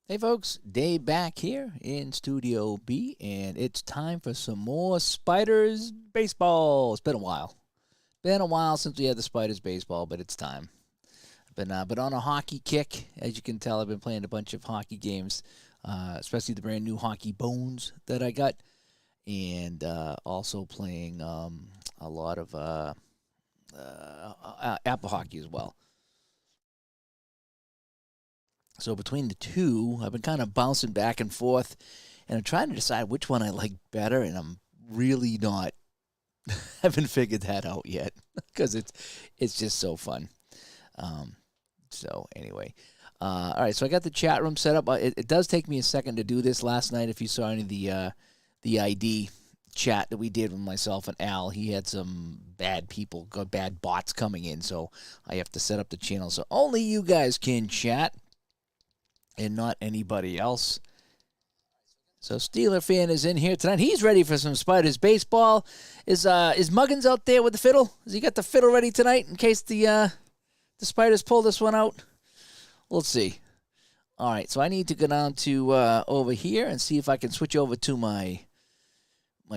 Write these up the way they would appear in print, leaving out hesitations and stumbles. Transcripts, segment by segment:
Hey folks, Dave back here in Studio B, and it's time for some more Spiders baseball. It's been a while. Been a while since we had the Spiders baseball, but it's time. Been on a hockey kick. As you can tell, I've been playing a bunch of hockey games, especially the brand new Hockey Bones that I got, and also playing a lot of Apple hockey as well. So between the two, I've been kind of bouncing back and forth, and I'm trying to decide which one I like better, and I'm really not haven't figured that out yet because it's just so fun. So anyway, all right. So I got the chat room set up. It does take me a second to do this. Last night, if you saw any of the ID chat that we did with myself and Al, he had some bad people, bad bots coming in, so I have to set up the channel so only you guys can chat and not anybody else. So Steeler fan is in here tonight. He's ready for some Spiders baseball. Is Muggins out there with the fiddle? Has he got the fiddle ready tonight in case the Spiders pull this one out? Let's see. All right, so I need to go down to over here and see if I can switch over to my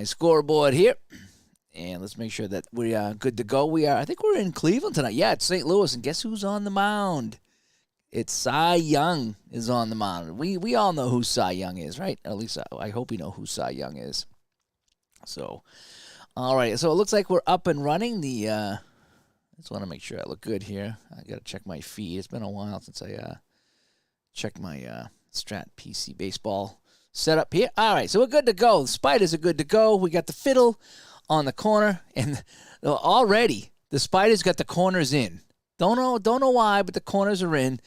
scoreboard here. And let's make sure that we are good to go. I think we're in Cleveland tonight. Yeah, it's St. Louis, and guess who's on the mound? It's Cy Young is on the mound. We all know who Cy Young is, right? At least I hope you know who Cy Young is. So, all right. So it looks like we're up and running. I just want to make sure I look good here. I got to check my feed. It's been a while since I checked my Strat PC baseball setup here. All right. So we're good to go. The Spiders are good to go. We got the fiddle on the corner, and already the Spiders got the corners in. Don't know why, but the corners are in.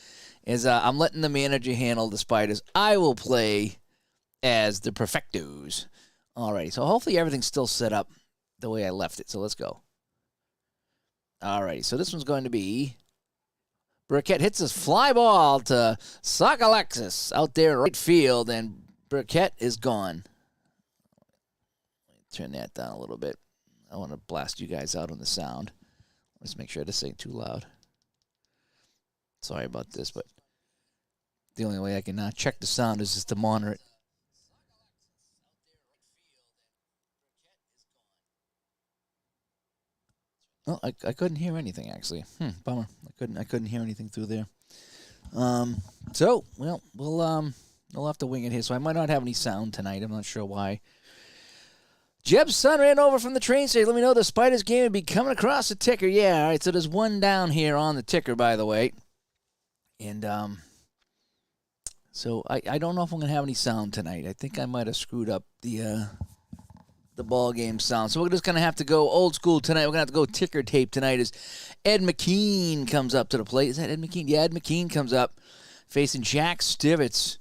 I'm letting the manager handle the Spiders. I will play as the Perfectos. All right, so hopefully everything's still set up the way I left it. So let's go. All right, so this one's going to be Burkett hits his fly ball to Alexis out there in right field, and Burkett is gone. Turn that down a little bit. I want to blast you guys out on the sound. Let's make sure this ain't too loud. Sorry about this, but the only way I can check the sound is just to monitor it. Oh, I couldn't hear anything actually. Bummer. I couldn't hear anything through there. So we'll have to wing it here. So I might not have any sound tonight. I'm not sure why. Jeb's son ran over from the train station. Let me know the Spiders game would be coming across the ticker. Yeah, all right. So there's one down here on the ticker, by the way. And so I don't know if I'm going to have any sound tonight. I think I might have screwed up the ball game sound. So we're just going to have to go old school tonight. We're going to have to go ticker tape tonight as Ed McKean comes up to the plate. Is that Ed McKean? Yeah, Ed McKean comes up facing Jack Stivitz.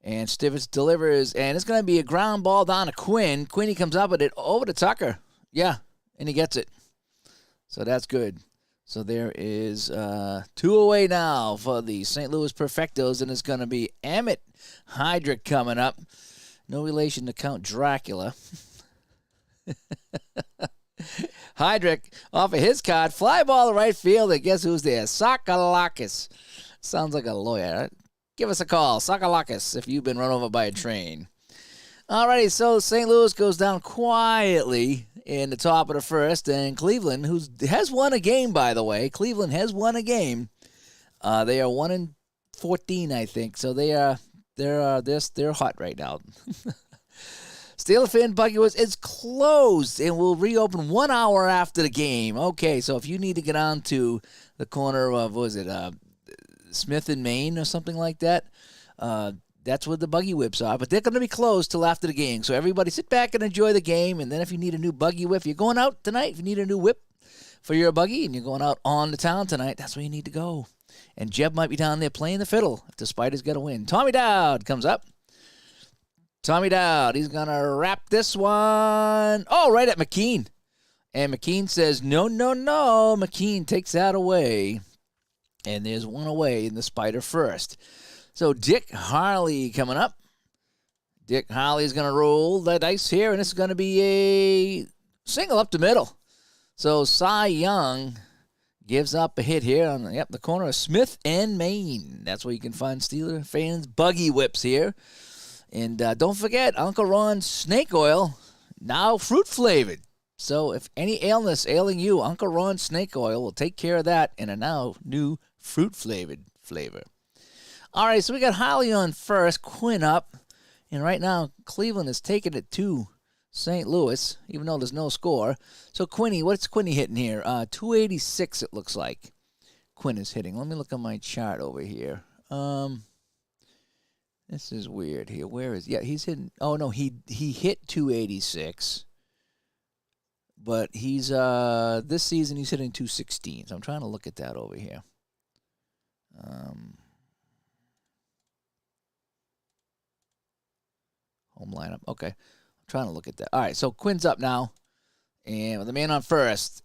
And Stivitz delivers, and it's going to be a ground ball down to Quinn. Quinn, comes up with it over to Tucker. Yeah, and he gets it. So that's good. So there is 2 away now for the St. Louis Perfectos, and it's going to be Emmett Heydrich coming up. No relation to Count Dracula. Heydrich off of his card. Fly ball to right field, and guess who's there? Sakalakis. Sounds like a lawyer. Give us a call, Sakalakis, if you've been run over by a train. All righty, so St. Louis goes down quietly in the top of the first, and Cleveland, who has won a game, by the way. Cleveland has won a game. They are 1-14, I think. So they're hot right now. Steeler fan Buggy Woods is closed and will reopen 1 hour after the game. Okay, so if you need to get on to the corner of Smith and Maine or something like that, that's where the buggy whips are. But they're going to be closed till after the game. So everybody sit back and enjoy the game. And then if you need a new buggy whip, you're going out tonight. If you need a new whip for your buggy and you're going out on the town tonight, that's where you need to go. And Jeb might be down there playing the fiddle if the Spiders get a win. Tommy Dowd comes up. Tommy Dowd, he's going to wrap this one. Oh, right at McKean. And McKean says, no. McKean takes that away. And there's one away in the Spider first. So Dick Harley coming up. Dick Harley's going to roll the dice here, and it's going to be a single up the middle. So Cy Young gives up a hit here on the corner of Smith and Main. That's where you can find Steeler fans' buggy whips here. And don't forget, Uncle Ron's snake oil, now fruit-flavored. So if any illness ailing you, Uncle Ron's snake oil will take care of that in a now new fruit-flavored flavor. All right, so we got Holly on first, Quinn up. And right now, Cleveland is taking it to St. Louis, even though there's no score. So Quinny, what's Quinny hitting here? 286 it looks like Quinn is hitting. Let me look at my chart over here. This is weird here. Where is... Yeah, he's hitting... Oh, no, he hit 286. But he's... This season, he's hitting 216. So I'm trying to look at that over here. Home lineup. Okay. I'm trying to look at that. All right, so Quinn's up now. And with the man on first,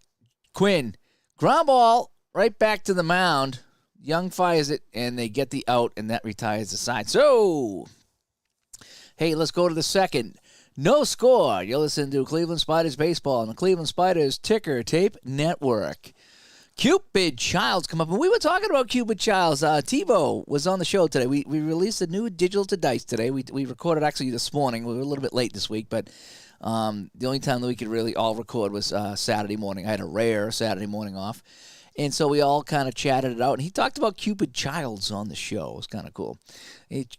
Quinn, ground ball right back to the mound. Young fires it, and they get the out, and that retires the side. So, hey, let's go to the second. No score. You're listening to Cleveland Spiders Baseball on the Cleveland Spiders Ticker Tape Network. Cupid Childs come up, and we were talking about Cupid Childs. Tebow was on the show today. We released a new Digital to Dice today. We recorded actually this morning. We were a little bit late this week, but the only time that we could really all record was Saturday morning. I had a rare Saturday morning off, and so we all kind of chatted it out. And he talked about Cupid Childs on the show. It was kind of cool.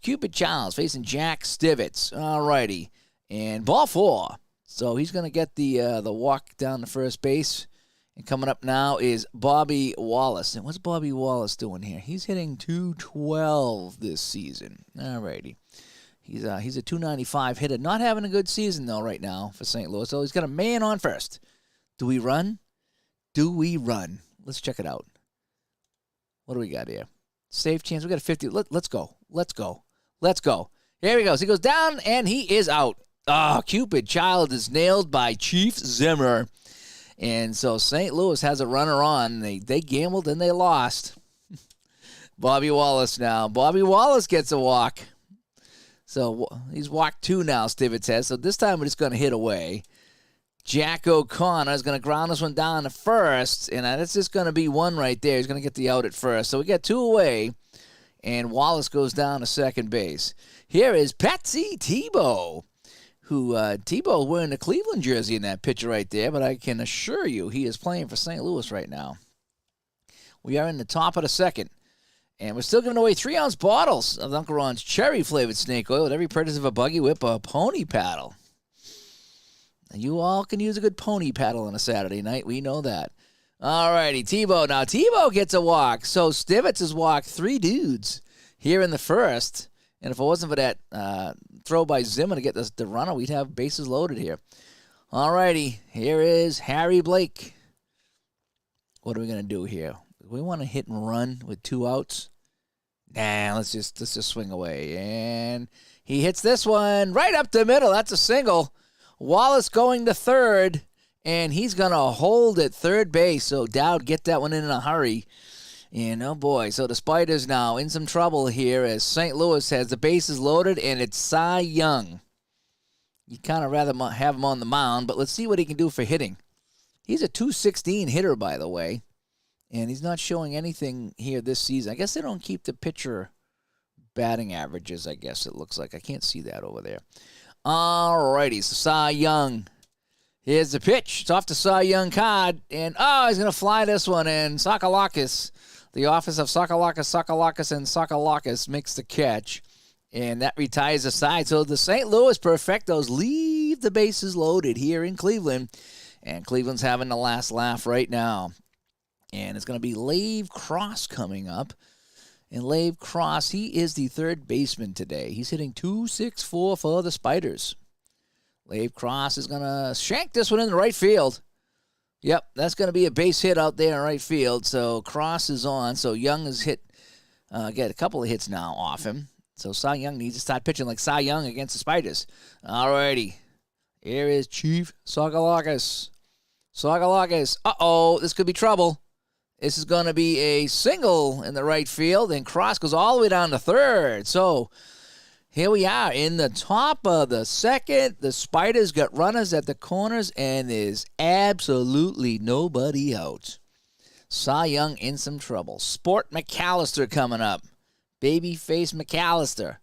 Cupid Childs facing Jack Stivitz. All righty, and ball 4. So he's going to get the walk down to first base. And coming up now is Bobby Wallace. And what's Bobby Wallace doing here? He's hitting 212 this season. All righty. He's a 295 hitter. Not having a good season, though, right now for St. Louis. So he's got a man on first. Do we run? Do we run? Let's check it out. What do we got here? Safe chance. We got a 50. Let's go. Let's go. Let's go. Here he goes. He goes down, and he is out. Cupid Child is nailed by Chief Zimmer. And so St. Louis has a runner on. They gambled and they lost. Bobby Wallace now. Bobby Wallace gets a walk. So he's walked 2 now, Stivitz has. So this time we're just going to hit away. Jack O'Connor is going to ground this one down to first. And that's just going to be 1 right there. He's going to get the out at first. So we got 2 away. And Wallace goes down to second base. Here is Patsy Tebow. Tebow wearing the Cleveland jersey in that picture right there, but I can assure you he is playing for St. Louis right now. We are in the top of the second, and we're still giving away 3-ounce bottles of Uncle Ron's cherry-flavored snake oil with every purchase of a buggy whip or a pony paddle. You all can use a good pony paddle on a Saturday night. We know that. All righty, Tebow. Now, Tebow gets a walk. So Stivitz has walked 3 dudes here in the first. And if it wasn't for that throw by Zimmer to get the runner, we'd have bases loaded here. All righty, here is Harry Blake. What are we going to do here? We want to hit and run with 2 outs. Nah, let's just swing away. And he hits this one right up the middle. That's a single. Wallace going to third, and he's going to hold at third base. So Dowd get that one in a hurry. And, oh, boy, so the Spiders now in some trouble here as St. Louis has the bases loaded, and it's Cy Young. You'd kind of rather have him on the mound, but let's see what he can do for hitting. He's a 216 hitter, by the way, and he's not showing anything here this season. I guess they don't keep the pitcher batting averages, I guess it looks like. I can't see that over there. All righty, so Cy Young. Here's the pitch. It's off the Cy Young card, and, he's going to fly this one in. Sakalakis. The office of Sakalakis makes the catch, and that retires the side. So the St. Louis Perfectos leave the bases loaded here in Cleveland, and Cleveland's having the last laugh right now. And it's going to be Lave Cross coming up. And Lave Cross, he is the third baseman today. He's hitting 264 for the Spiders. Lave Cross is going to shank this one in the right field. Yep, that's going to be a base hit out there in right field. So Cross is on. So Young has get a couple of hits now off him. So Cy Young needs to start pitching like Cy Young against the Spiders. All righty. Here is Chief Sakalakis. Sakalakis. This could be trouble. This is going to be a single in the right field, and Cross goes all the way down to third. So here we are in the top of the second. The Spiders got runners at the corners, and there's absolutely nobody out. Cy Young in some trouble. Sport McAllister coming up. Babyface McAllister.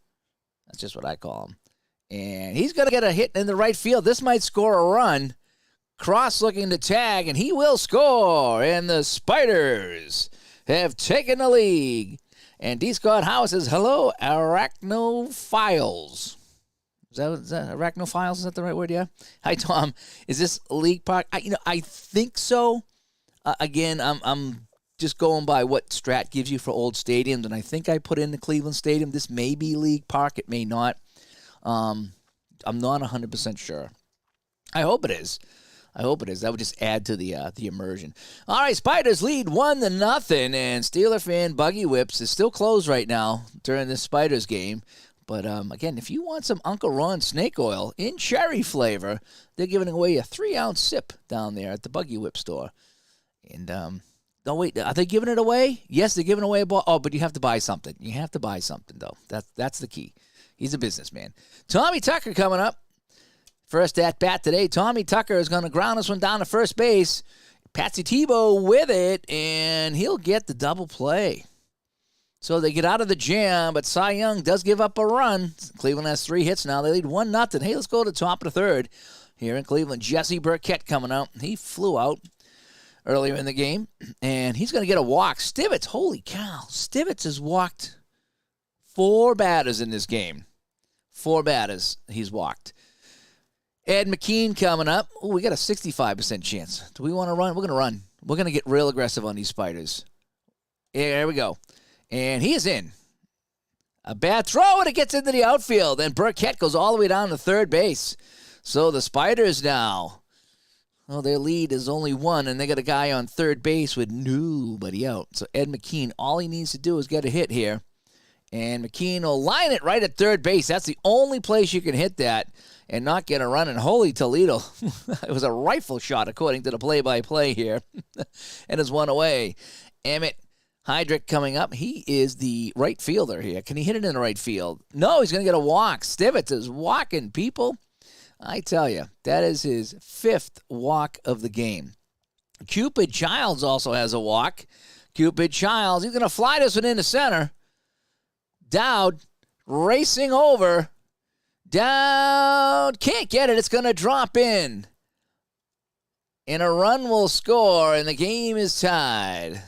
That's just what I call him. And he's going to get a hit in the right field. This might score a run. Cross looking to tag, and he will score. And the Spiders have taken the lead. And D. Scott Howe says, hello, arachnophiles. Is that arachnophiles? Is that the right word? Yeah. Hi, Tom. Is this League Park? I think so. Again, I'm just going by what Strat gives you for old stadiums, and I think I put in the Cleveland Stadium. This may be League Park. It may not. I'm not 100% sure. I hope it is. That would just add to the immersion. All right, Spiders lead 1-0, and Steeler fan Buggy Whips is still closed right now during this Spiders game. But, again, if you want some Uncle Ron snake oil in cherry flavor, they're giving away a 3-ounce sip down there at the Buggy Whip store. And, no, wait, are they giving it away? Yes, they're giving away a ball. Oh, but you have to buy something. You have to buy something, though. That's the key. He's a businessman. Tommy Tucker coming up. First at bat today. Tommy Tucker is going to ground this one down to first base. Patsy Tebow with it, and he'll get the double play. So they get out of the jam, but Cy Young does give up a run. Cleveland has 3 hits now. They lead 1-0. Hey, let's go to the top of the third here in Cleveland. Jesse Burkett coming out. He flew out earlier in the game, and he's going to get a walk. Stivitz, holy cow. Stivitz has walked 4 batters in this game. 4 batters he's walked. Ed McKean coming up. Oh, we got a 65% chance. Do we want to run? We're going to run. We're going to get real aggressive on these Spiders. Yeah, there we go. And he is in. A bad throw, and it gets into the outfield. And Burkett goes all the way down to third base. So the Spiders now, well, their lead is only 1, and they got a guy on third base with nobody out. So Ed McKean, all he needs to do is get a hit here. And McKean will line it right at third base. That's the only place you can hit that and not get a run. And holy Toledo, it was a rifle shot according to the play-by-play here. And it's 1 away. Emmett Heydrich coming up. He is the right fielder here. Can he hit it in the right field? No, he's going to get a walk. Stivitz is walking, people. I tell you, that is his 5th walk of the game. Cupid Childs also has a walk. Cupid Childs, he's going to fly this one into center. Dowd racing over. Dowd can't get it. It's going to drop in. And a run will score, and the game is tied.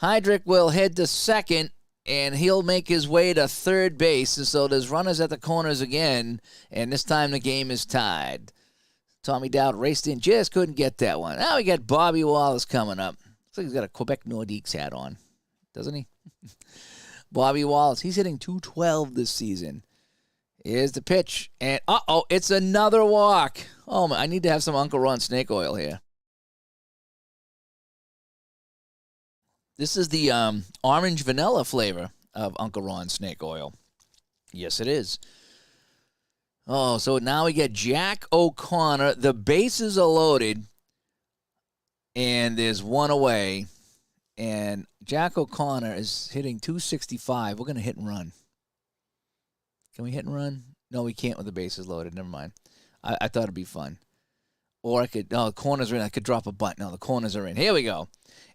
Heydrich will head to second, and he'll make his way to third base. And so there's runners at the corners again, and this time the game is tied. Tommy Dowd raced in, just couldn't get that one. Now we got Bobby Wallace coming up. Looks like he's got a Quebec Nordiques hat on, doesn't he? Bobby Wallace, he's hitting .212 this season. Here's the pitch, and it's another walk. Oh, man, I need to have some Uncle Ron snake oil here. This is the orange vanilla flavor of Uncle Ron snake oil. Yes, it is. Oh, so now we get Jack O'Connor. The bases are loaded, and there's 1 away. And Jack O'Connor is hitting .265. We're going to hit and run. Can we hit and run? No, we can't with the bases loaded. Never mind. I thought it'd be fun. Or I could, no, the corners are in. I could drop a bunt. No, the corners are in. Here we go.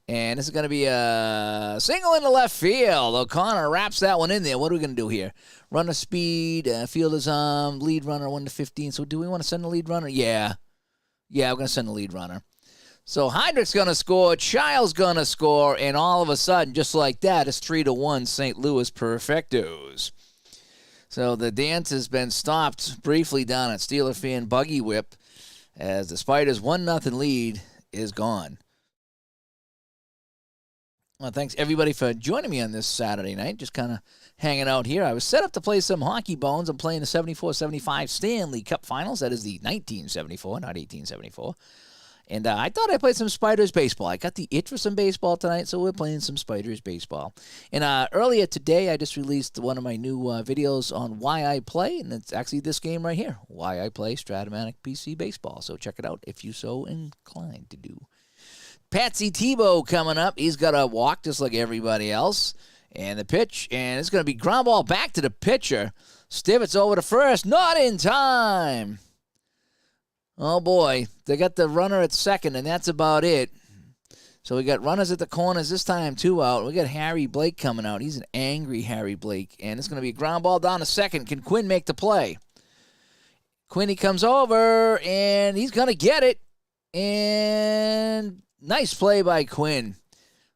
And this is going to be a single into left field. O'Connor wraps that one in there. What are we going to do here? Runner speed, fielder's lead runner 1-15. So do we want to send the lead runner? Yeah. Yeah, we're going to send the lead runner. So Heydrich's going to score, Child's going to score, and all of a sudden, just like that, it's 3-1 St. Louis Perfectos. So the dance has been stopped briefly down at Steeler fan Buggy Whip as the Spiders' 1-0 lead is gone. Well, thanks, everybody, for joining me on this Saturday night. Just kind of hanging out here. I was set up to play some hockey bones. I'm playing the 74-75 Stanley Cup Finals. That is the 1974, not 1874. And I thought I played some Spiders baseball. I got the itch for some baseball tonight, so we're playing some Spiders baseball. And earlier today, I just released one of my new videos on why I play, and it's actually this game right here, why I play Stratimatic PC baseball. So check it out if you so inclined to do. Patsy Tebow coming up. He's got a walk just like everybody else. And the pitch, and it's going to be ground ball back to the pitcher. Stivitz over to first, not in time. Oh, boy. They got the runner at second, and that's about it. So we got runners at the corners this time, 2 out. We got Harry Blake coming out. He's an angry Harry Blake. And it's going to be a ground ball down to second. Can Quinn make the play? Quinny comes over, and he's going to get it. And nice play by Quinn.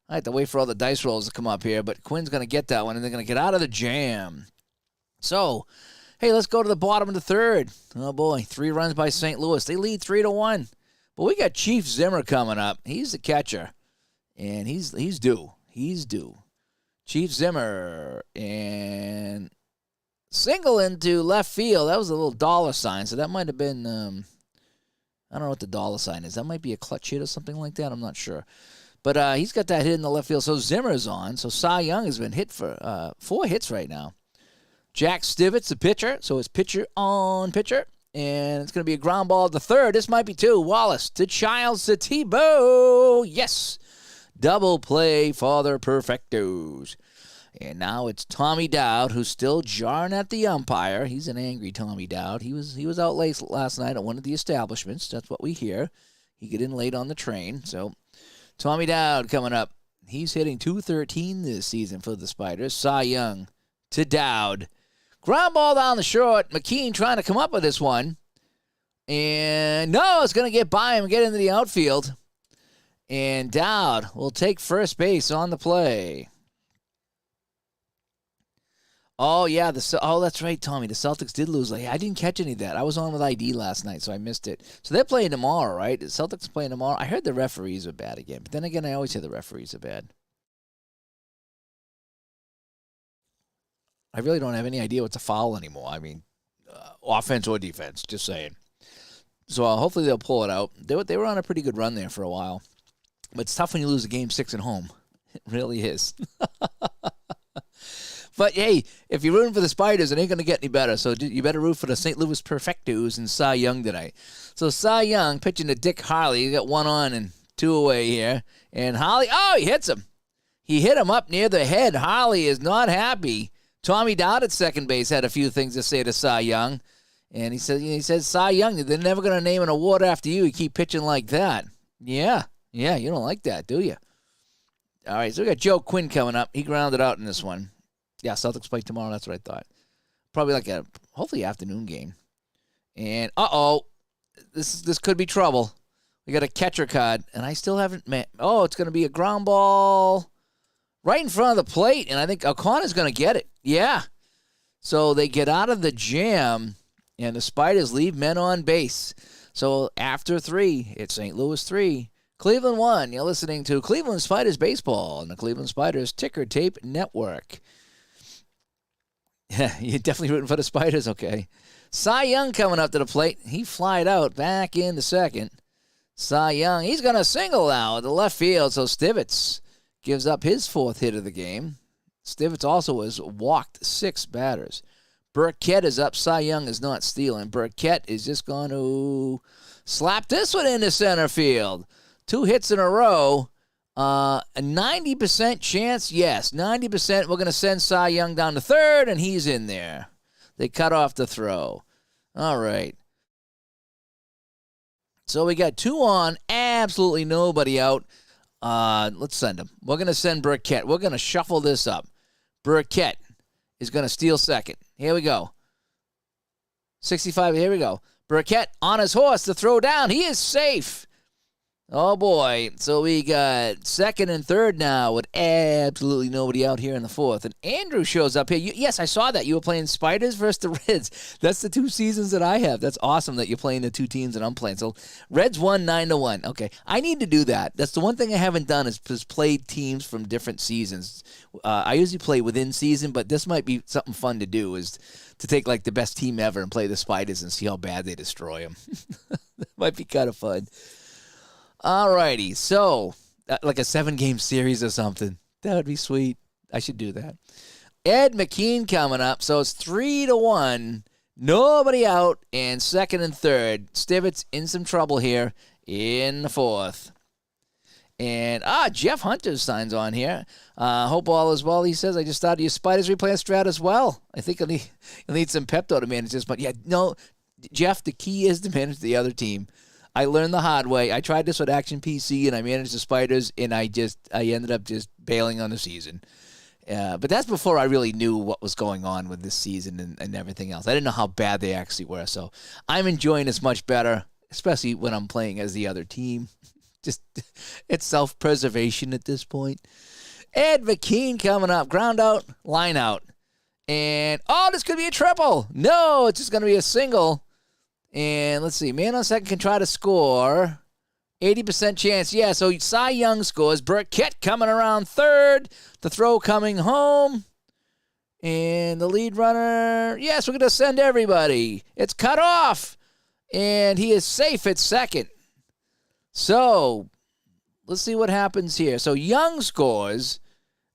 I have to wait for all the dice rolls to come up here, but Quinn's going to get that one, and they're going to get out of the jam. So, hey, let's go to the bottom of the third. Oh, boy, 3 runs by St. Louis. They lead 3-1. But we got Chief Zimmer coming up. He's the catcher, and he's due. He's due. Chief Zimmer, and single into left field. That was a little dollar sign, so that might have been, I don't know what the dollar sign is. That might be a clutch hit or something like that. I'm not sure. But he's got that hit in the left field, so Zimmer's on. So Cy Young has been hit for 4 hits right now. Jack Stivetts, the pitcher, so it's pitcher on pitcher. And it's going to be a ground ball to third. This might be 2. Wallace to Childs to Tebow. Yes. Double play for the Perfectos. And now it's Tommy Dowd, who's still jarring at the umpire. He's an angry Tommy Dowd. He was out late last night at one of the establishments. That's what we hear. He got in late on the train. So Tommy Dowd coming up. He's hitting .213 this season for the Spiders. Cy Young to Dowd. Ground ball down the short. McKean trying to come up with this one. And no, it's going to get by him and get into the outfield. And Dowd will take first base on the play. Oh, yeah. That's right, Tommy. The Celtics did lose. I didn't catch any of that. I was on with ID last night, so I missed it. So they're playing tomorrow, right? The Celtics are playing tomorrow. I heard the referees are bad again. But then again, I always hear the referees are bad. I really don't have any idea what's a foul anymore. I mean, offense or defense, just saying. So hopefully they'll pull it out. They were on a pretty good run there for a while. But it's tough when you lose a Game 6 at home. It really is. But, hey, if you're rooting for the Spiders, it ain't going to get any better. So you better root for the St. Louis Perfectos and Cy Young tonight. So Cy Young pitching to Dick Harley. You got 1 on and 2 away here. And Harley, he hits him. He hit him up near the head. Harley is not happy. Tommy Dowd at second base had a few things to say to Cy Young. And he says, Cy Young, they're never going to name an award after you. You keep pitching like that. Yeah, you don't like that, do you? All right, so we got Joe Quinn coming up. He grounded out in this one. Yeah, Celtics play tomorrow. That's what I thought. Probably like a, hopefully, afternoon game. And, this could be trouble. We got a catcher card, and I still haven't met. Oh, it's going to be a ground ball right in front of the plate, and I think O'Connor's going to get it. Yeah. So they get out of the jam, and the Spiders leave men on base. So after 3, it's St. Louis 3, Cleveland 1. You're listening to Cleveland Spiders Baseball on the Cleveland Spiders Ticker Tape Network. Yeah, you're definitely rooting for the Spiders, okay. Cy Young coming up to the plate. He flied out back into second. Cy Young, he's going to single now at the left field, so Stivetts gives up his 4th hit of the game. Stivetts also has walked 6 batters. Burkett is up. Cy Young is not stealing. Burkett is just going to slap this one into center field. 2 hits in a row. A 90% chance, yes. 90% we're going to send Cy Young down to third, and he's in there. They cut off the throw. All right. So we got 2 on, absolutely nobody out. Let's send him. We're going to send Burkett. We're going to shuffle this up. Burkett is going to steal second. Here we go. 65, here we go. Burkett on his horse to throw down. He is safe. Oh, boy. So we got second and third now with absolutely nobody out here in the 4th. And Andrew shows up here. Yes, I saw that. You were playing Spiders versus the Reds. That's the 2 seasons that I have. That's awesome that you're playing the 2 teams that I'm playing. So Reds won 9-1. Okay. I need to do that. That's the one thing I haven't done is played teams from different seasons. I usually play within season, but this might be something fun to do is to take like the best team ever and play the Spiders and see how bad they destroy them. That might be kind of fun. All righty, so like a 7-game series or something. That would be sweet. I should do that. Ed McKean coming up, so it's 3-1. Nobody out, and second and third. Stivetts in some trouble here in the 4th. And, Jeff Hunter signs on here. Hope all is well, he says. I just started your Spiders replay Strat as well. I think he'll need some Pepto to manage this. But, yeah, no, Jeff, the key is to manage the other team. I learned the hard way. I tried this with Action PC, and I managed the Spiders, and I ended up just bailing on the season. But that's before I really knew what was going on with this season and everything else. I didn't know how bad they actually were. So I'm enjoying this much better, especially when I'm playing as the other team. Just it's self-preservation at this point. Ed McKean coming up. Ground out, line out. And, this could be a triple. No, it's just going to be a single. And let's see. Man on second can try to score. 80% chance. Yeah, so Cy Young scores. Burkett coming around third. The throw coming home. And the lead runner, yes, we're going to send everybody. It's cut off. And he is safe at second. So, let's see what happens here. So, Young scores.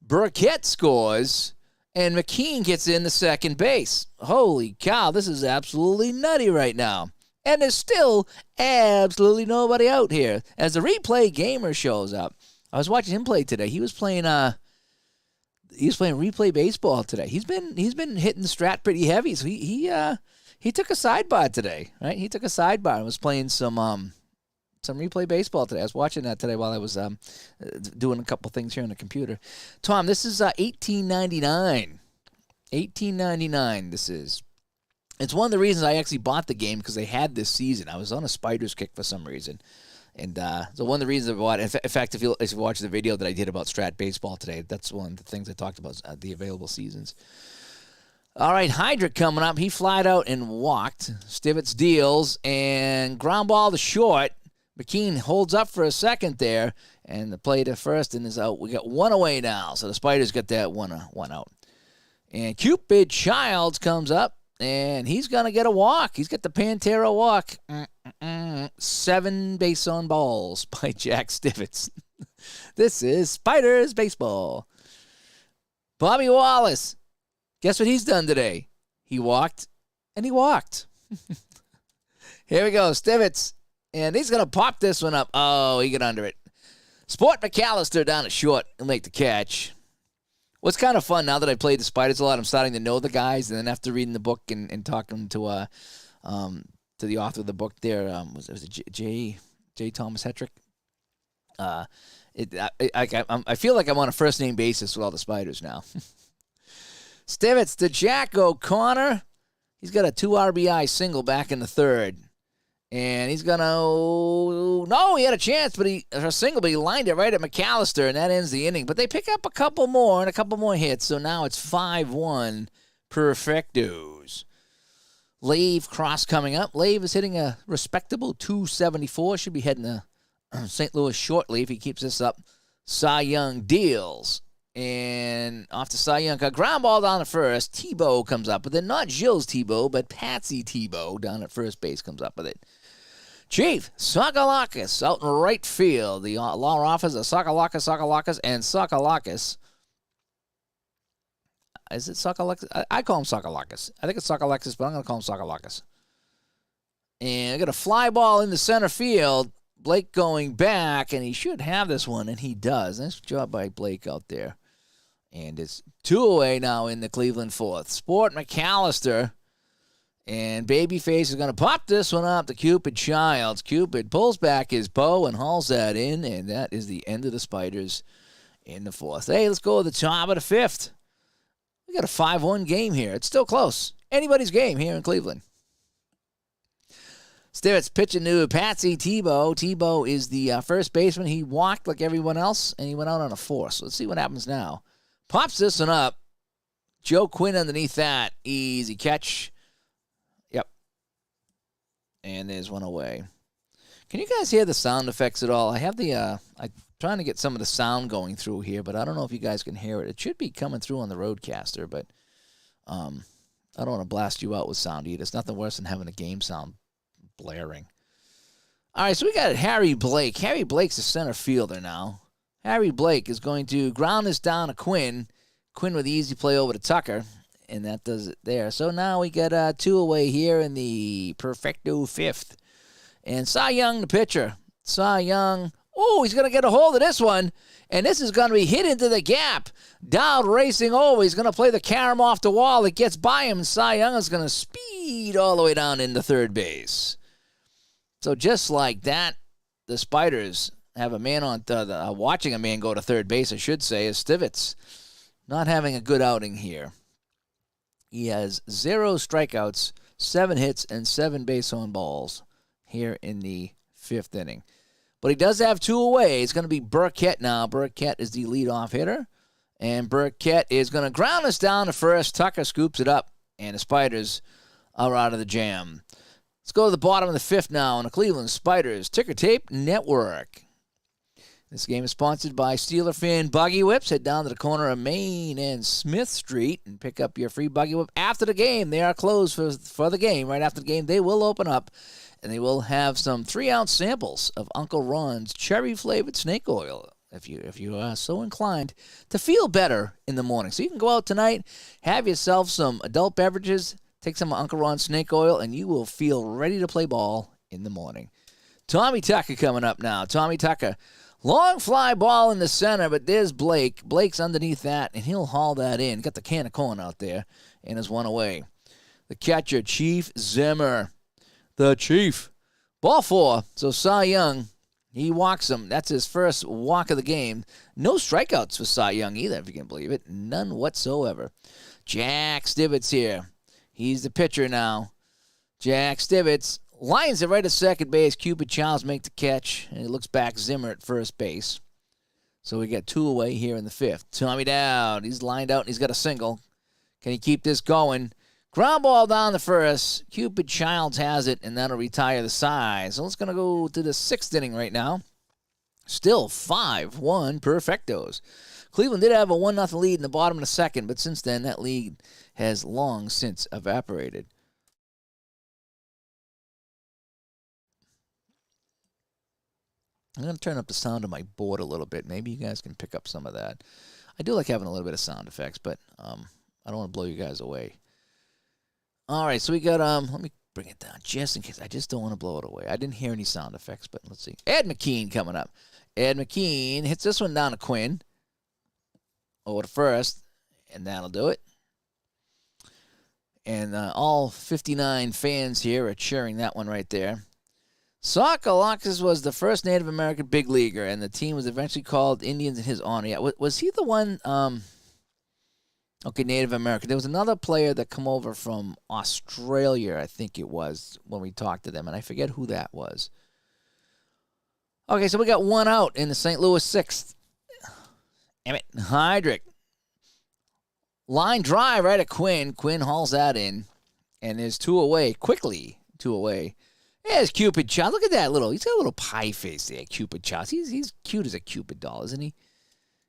Burkett scores. And McKean gets in the second base. Holy cow, this is absolutely nutty right now. And there's still absolutely nobody out here. As the replay gamer shows up, I was watching him play today. He was playing replay baseball today. He's been hitting the Strat pretty heavy. So he took a sidebar today, right? He took a sidebar and was playing some replay baseball today. I was watching that today while I was doing a couple things here on the computer. Tom, this is 1899. 1899. This is. It's one of the reasons I actually bought the game because they had this season. I was on a Spiders kick for some reason. And so one of the reasons I bought it, in fact, if you watch the video that I did about Strat Baseball today, that's one of the things I talked about, the available seasons. All right, Hydra coming up. He flied out and walked. Stivitz deals and ground ball to short. McKean holds up for a second there, and the play to first and is out. We got one away now, so the Spiders get that one out. And Cupid Childs comes up. And he's going to get a walk. He's got the Pantera walk. 7 base on balls by Jack Stivitz. This is Spiders baseball. Bobby Wallace. Guess what he's done today? He walked, and he walked. Here we go, Stivitz. And he's going to pop this one up. Oh, he got under it. Sport McAllister down at short. He'll make the catch. What's kind of fun now that I played the Spiders a lot, I'm starting to know the guys, and then after reading the book and talking to the author of the book there, was it J. Thomas Hetrick? I feel like I'm on a first-name basis with all the Spiders now. Stivitz to Jack O'Connor. He's got a 2 RBI single back in the third. And he's going to... No, he had a chance, but he lined it right at McAllister, and that ends the inning. But they pick up a couple more hits, so now it's 5-1 perfectos. Lave cross coming up. Lave is hitting a respectable 274. Should be heading to St. Louis shortly if he keeps this up. Cy Young deals. And off to Cy Young. A ground ball down at first. Tebow comes up with it. Not Gilles Tebow, but Patsy Tebow down at first base comes up with it. Chief Sakalakis out in right field. The law office of Sakalakis, and Sakalakis. Is it Sakalakis? I call him Sakalakis. I think it's Sakalakis, but I'm going to call him Sakalakis. And I got a fly ball in the center field. Blake going back, and he should have this one, and he does. Nice job by Blake out there. And it's 2 away now in the Cleveland fourth. Sport McAllister. And Babyface is going to pop this one up to Cupid Childs. Cupid pulls back his bow and hauls that in, and that is the end of the Spiders in the fourth. Hey, let's go to the top of the fifth. We got a 5-1 game here. It's still close. Anybody's game here in Cleveland. Stivitz pitching to Patsy Tebow. Tebow is the first baseman. He walked like everyone else, and he went out on a 4. So let's see what happens now. Pops this one up. Joe Quinn underneath that. Easy catch. Yep. And there's one away. Can you guys hear the sound effects at all? I have the, I'm trying to get some of the sound going through here, but I don't know if you guys can hear it. It should be coming through on the Roadcaster, but I don't want to blast you out with sound either. It's nothing worse than having the game sound blaring. All right, so we got Harry Blake. Harry Blake's a center fielder now. Harry Blake is going to ground this down to Quinn. Quinn with the easy play over to Tucker, and that does it there. So now we got 2 away here in the perfecto fifth. And Cy Young, the pitcher. Cy Young, he's going to get a hold of this one, and this is going to be hit into the gap. Dowd racing over. He's going to play the carom off the wall. It gets by him, and Cy Young is going to speed all the way down into third base. So just like that, the Spiders have a man on watching a man go to third base, I should say, is Stivitz. Not having a good outing here. He has 0 strikeouts, 7 hits, and 7 base on balls here in the 5th inning. But he does have 2 away. It's going to be Burkett now. Burkett is the leadoff hitter. And Burkett is going to ground us down to first. Tucker scoops it up, and the Spiders are out of the jam. Let's go to the bottom of the 5th now on the Cleveland Spiders Ticker Tape Network. This game is sponsored by Steeler Fan Buggy Whips. Head down to the corner of Main and Smith Street and pick up your free Buggy Whip after the game. They are closed for the game. Right after the game, they will open up, and they will have some 3-ounce samples of Uncle Ron's cherry-flavored snake oil if you are so inclined to feel better in the morning. So you can go out tonight, have yourself some adult beverages, take some Uncle Ron's snake oil, and you will feel ready to play ball in the morning. Tommy Tucker coming up now. Tommy Tucker. Long fly ball in the center, but there's Blake. Blake's underneath that, and he'll haul that in. Got the can of corn out there, and is 1 away. The catcher, Chief Zimmer. The Chief. Ball 4. So Cy Young, he walks him. That's his first walk of the game. No strikeouts for Cy Young either, if you can believe it. None whatsoever. Jack Stivitz here. He's the pitcher now. Jack Stivitz lines it right at second base. Cupid Childs make the catch, and he looks back. Zimmer at first base. So we got 2 away here in the 5th. Tommy Dowd, he's lined out, and he's got a single. Can he keep this going? Ground ball down the first. Cupid Childs has it, and that'll retire the side. So it's going to go to the 6th inning right now. Still 5-1 perfectos. Cleveland did have a 1-0 lead in the bottom of the 2nd, but since then that lead has long since evaporated. I'm going to turn up the sound of my board a little bit. Maybe you guys can pick up some of that. I do like having a little bit of sound effects, but I don't want to blow you guys away. All right, so we got, let me bring it down just in case. I just don't want to blow it away. I didn't hear any sound effects, but let's see. Ed McKean coming up. Ed McKean hits this one down to Quinn. Over to first, and that'll do it. And all 59 fans here are cheering that one right there. Sakalakis was the first Native American big leaguer, and the team was eventually called Indians in his honor. Yeah, was he the one? Okay, Native American. There was another player that come over from Australia, I think it was, when we talked to them, and I forget who that was. Okay, so we got 1 out in the St. Louis 6th. Emmett Heydrich. Line drive right at Quinn. Quinn hauls that in, and there's 2 away. Quickly, 2 away. There's Cupid Child. Look at that he's got a little pie face there, Cupid Child. He's cute as a Cupid doll, isn't he?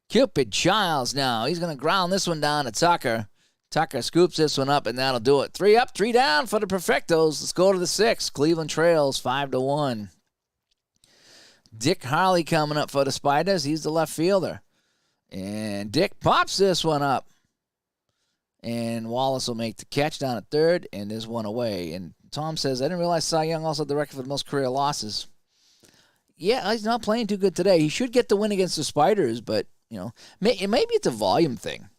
Cupid Childs now. He's going to ground this one down to Tucker. Tucker scoops this one up, and that'll do it. 3 up, 3 down for the Perfectos. Let's go to the 6th. Cleveland trails 5-1. Dick Harley coming up for the Spiders. He's the left fielder. And Dick pops this one up. And Wallace will make the catch down at third, and there's 1 away. And Tom says, I didn't realize Cy Young also had the record for the most career losses. Yeah, he's not playing too good today. He should get the win against the Spiders, but, maybe it's a volume thing.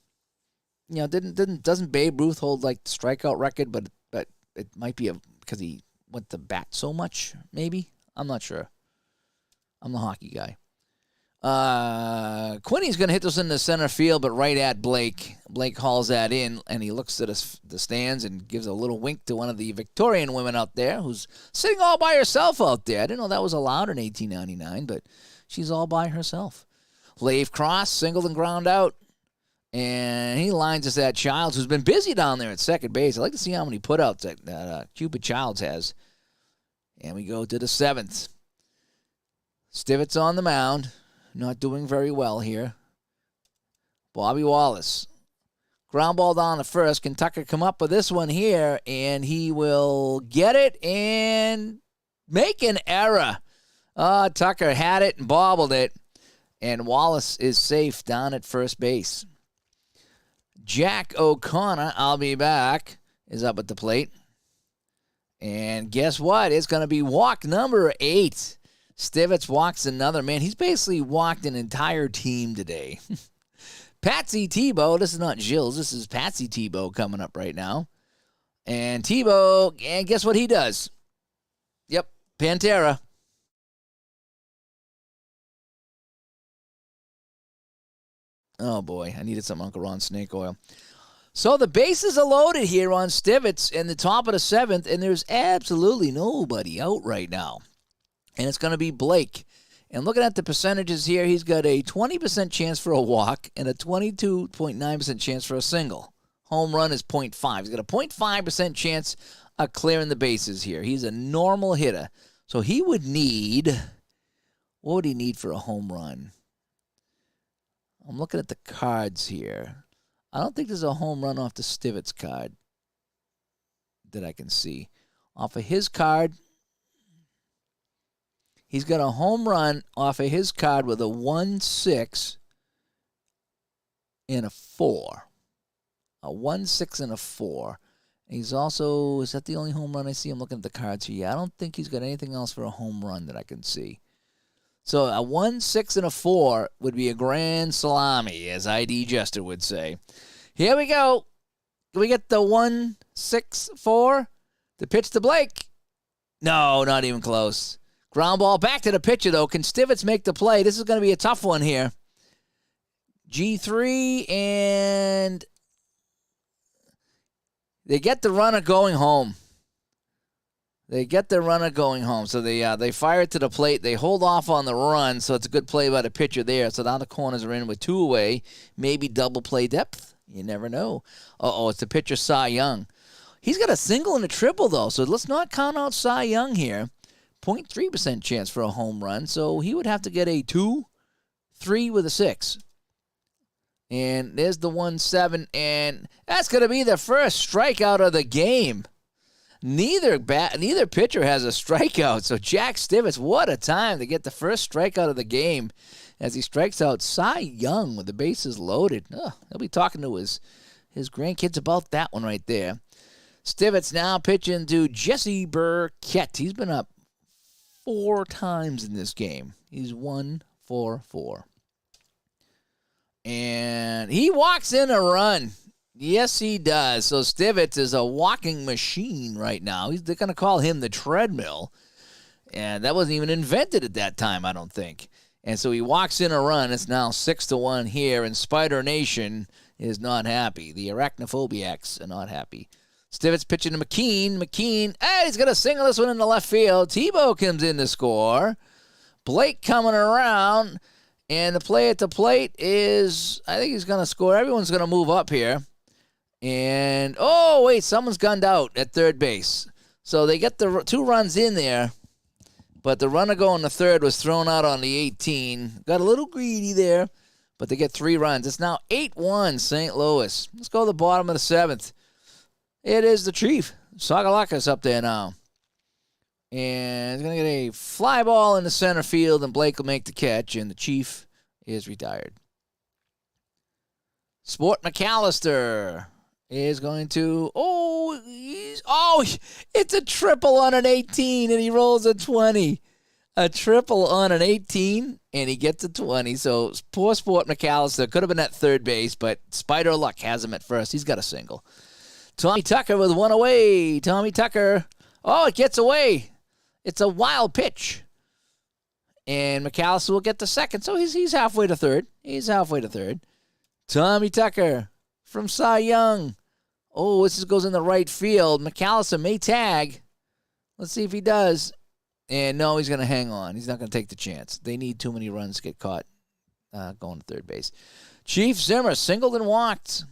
Doesn't Babe Ruth hold, like, the strikeout record, but it might be because he went to bat so much, maybe? I'm not sure. I'm the hockey guy. Quinney's going to hit this in the center field, but right at Blake. Blake hauls that in, and he looks at the stands and gives a little wink to one of the Victorian women out there who's sitting all by herself out there. I didn't know that was allowed in 1899, but she's all by herself. Lave Cross, singled and ground out, and he lines us at Childs, who's been busy down there at second base. I'd like to see how many putouts that Cupid Childs has. And we go to the 7th. Stivitz on the mound. Not doing very well here. Bobby Wallace. Ground ball down to first. Can Tucker come up with this one here? And he will get it and make an error. Tucker had it and bobbled it. And Wallace is safe down at first base. Jack O'Connor, I'll be back, is up at the plate. And guess what? It's going to be walk number 8. Stivitz walks another man. He's basically walked an entire team today. Patsy Tebow, this is not Gilles, this is Patsy Tebow coming up right now. And Tebow, and guess what he does? Yep, Pantera. Oh, boy. I needed some Uncle Ron snake oil. So the bases are loaded here on Stivets in the top of the 7th, and there's absolutely nobody out right now. And it's going to be Blake. And looking at the percentages here, he's got a 20% chance for a walk and a 22.9% chance for a single. Home run is 0.5. He's got a 0.5% chance of clearing the bases here. He's a normal hitter. So he would need, what would he need for a home run? I'm looking at the cards here. I don't think there's a home run off the Stivets card that I can see. Off of his card, he's got a home run off of his card with a 1-6 and a 4. A 1-6 and a 4. He's also, is that the only home run I see? I'm looking at the cards here. I don't think he's got anything else for a home run that I can see. So a 1-6 and a 4 would be a grand salami, as ID Jester would say. Here we go. Can we get the 1-6-4? The pitch to Blake. No, not even close. Ground ball back to the pitcher, though. Can Stivets make the play? This is going to be a tough one here. G3, and they get the runner going home. They get the runner going home. So they fire it to the plate. They hold off on the run, so it's a good play by the pitcher there. So now the corners are in with 2 away. Maybe double play depth. You never know. It's the pitcher, Cy Young. He's got a single and a triple, though, so let's not count out Cy Young here. 0.3% chance for a home run, so he would have to get a 2, 3 with a 6. And there's the 1-7, and that's going to be the first strikeout of the game. Neither pitcher has a strikeout, so Jack Stivets, what a time to get the first strikeout of the game as he strikes out Cy Young with the bases loaded. He'll be talking to his grandkids about that one right there. Stivets now pitching to Jesse Burkett. He's been up 4 times in this game. He's 1 for 4. And he walks in a run. Yes, he does. So Stivets is a walking machine right now. They're going to call him the treadmill. And that wasn't even invented at that time, I don't think. And so he walks in a run. It's now 6-1 here, and Spider Nation is not happy. The Arachnophobiacs are not happy. Stivets pitching to McKean. He's going to single this one in the left field. Tebow comes in to score. Blake coming around. And the play at the plate is, I think he's going to score. Everyone's going to move up here. And, someone's gunned out at third base. So they get the 2 runs in there. But the runner going to third was thrown out on the 18. Got a little greedy there. But they get 3 runs. It's now 8-1 St. Louis. Let's go to the bottom of the 7th. It is the Chief. Sagalaka's up there now. And he's going to get a fly ball in the center field, and Blake will make the catch, and the Chief is retired. Sport McAllister is going to, it's a triple on an 18, and he rolls a 20. A triple on an 18, and he gets a 20. So poor Sport McAllister could have been at third base, but Spider Luck has him at first. He's got a single. Tommy Tucker with 1 away. Tommy Tucker. It gets away. It's a wild pitch. And McAllister will get the second. So he's halfway to third. Tommy Tucker from Cy Young. This goes in the right field. McAllister may tag. Let's see if he does. And no, he's going to hang on. He's not going to take the chance. They need too many runs to get caught going to third base. Chief Zimmer singled and walked.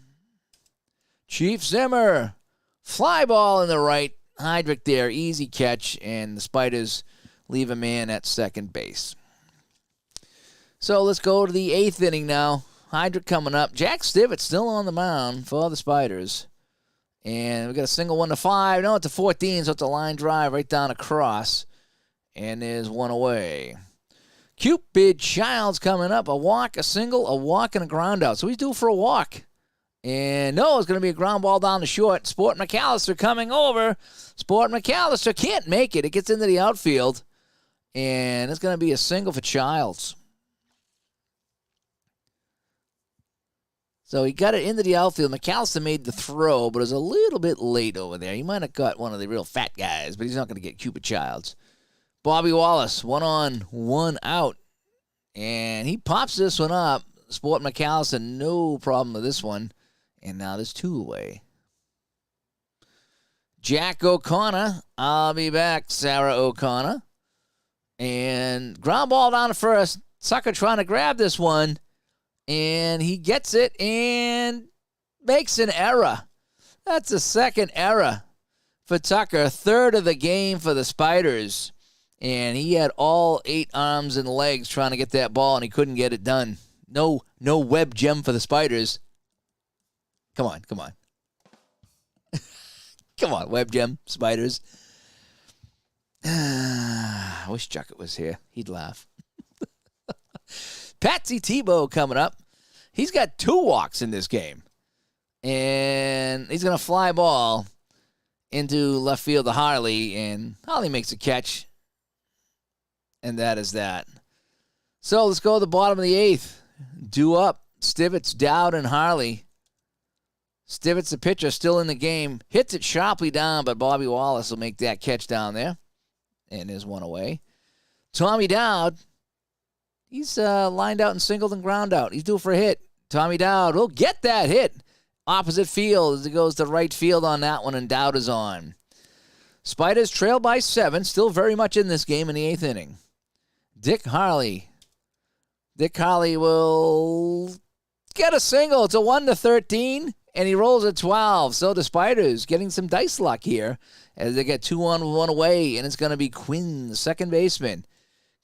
Chief Zimmer. Fly ball in the right. Heydrich there, easy catch, and the Spiders leave a man at second base. So let's go to the 8th inning now. Heydrich coming up. Jack Stivets still on the mound for the Spiders. And we got a single 1-5. No, it's a 14, so it's a line drive right down across. And there's 1 away. Cupid Childs coming up. A walk, a single, a walk, and a ground out. So he's due for a walk. And no, it's going to be a ground ball down the short. Sport McAllister coming over. Sport McAllister can't make it. It gets into the outfield. And it's going to be a single for Childs. So he got it into the outfield. McAllister made the throw, but it was a little bit late over there. He might have got one of the real fat guys, but he's not going to get Cupid Childs. Bobby Wallace, 1 on, 1 out. And he pops this one up. Sport McAllister, no problem with this one. And now there's 2 away. Jack O'Connor, I'll be back, Sarah O'Connor. And ground ball down to first. Tucker trying to grab this one. And he gets it and makes an error. That's a second error for Tucker. 3rd of the game for the Spiders. And he had all 8 arms and legs trying to get that ball, and he couldn't get it done. No web gem for the Spiders. Come on. Come on, web gem, Spiders. I wish Juckett was here. He'd laugh. Patsy Tebow coming up. He's got 2 walks in this game. And he's going to fly ball into left field to Harley, and Harley makes a catch. And that is that. So let's go to the bottom of the 8th. Due up. Stivitz, Dowd, and Harley. Stivitz, the pitcher, still in the game. Hits it sharply down, but Bobby Wallace will make that catch down there. And there's 1 away. Tommy Dowd, he's lined out and singled and ground out. He's due for a hit. Tommy Dowd will get that hit. Opposite field as he goes to right field on that one, and Dowd is on. Spiders trail by 7, still very much in this game in the 8th inning. Dick Harley. Dick Harley will get a single. It's a 1-13, and he rolls a 12. So the Spiders getting some dice luck here as they get 2 on, 1 away, and it's going to be Quinn, the second baseman.